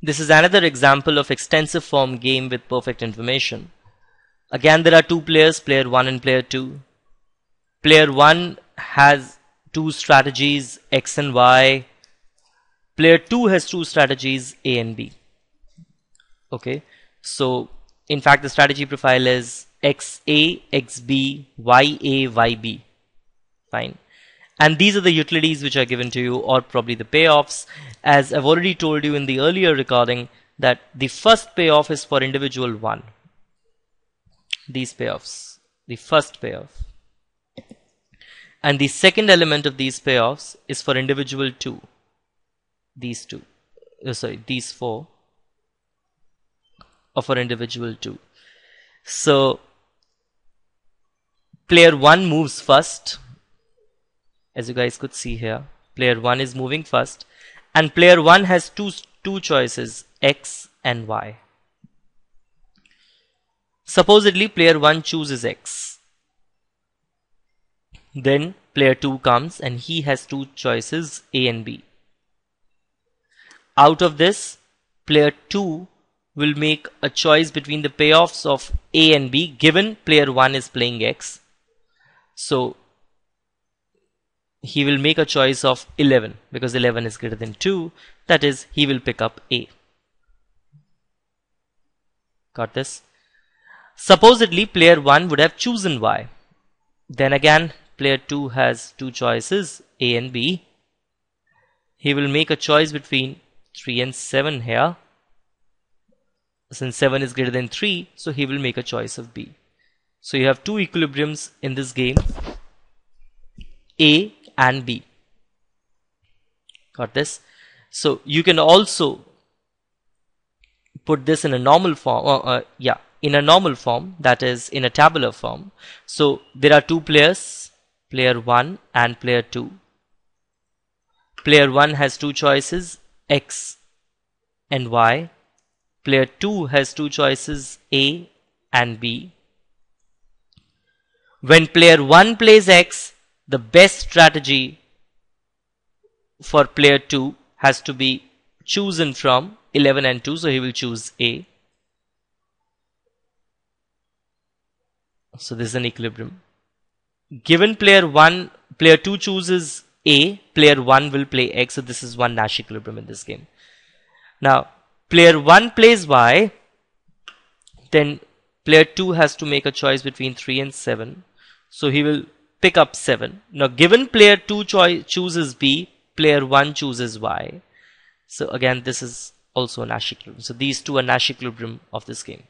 This is another example of extensive form game with perfect information. Again, there are two players, player 1 and player 2. Player 1 has two strategies, X and Y. Player 2 has two strategies, A and B. Okay, so in fact the strategy profile is XA, XB, YA, YB. Fine. And these are the utilities which are given to you, or probably the payoffs. As I've already told you in the earlier recording, that the first payoff is for individual 1. These payoffs, the first payoff. And the second element of these payoffs is for individual 2. These 4 are for individual 2. So player 1 moves first. As you guys could see here, player 1 is moving first, and player 1 has two choices, X and Y. Supposedly player 1 chooses X. Then player 2 comes and he has two choices, A and B. Out of this, player 2 will make a choice between the payoffs of A and B, given player 1 is playing X. So he will make a choice of 11 because 11 is greater than 2. That is, he will pick up A. Got this? Supposedly player 1 would have chosen Y. Then again, player 2 has two choices, A and B. He will make a choice between 3 and 7 here. Since 7 is greater than 3, so he will make a choice of B. So you have two equilibriums in this game, A and B. Got this? So you can also put this in a normal form, in a normal form, that is in a tabular form. So there are two players, player 1 and player 2. Player 1 has two choices, X and Y. Player 2 has two choices, A and B. When player 1 plays X, the best strategy for player 2 has to be chosen from 11 and 2, so he will choose A. So this is an equilibrium. Given player 2 chooses A, player 1 will play X, so this is one Nash equilibrium in this game. Now, player 1 plays Y, then player 2 has to make a choice between 3 and 7, so he will pick up 7. Now given player 2 chooses B, player 1 chooses Y. So again, this is also a Nash equilibrium. So these two are Nash equilibrium of this game.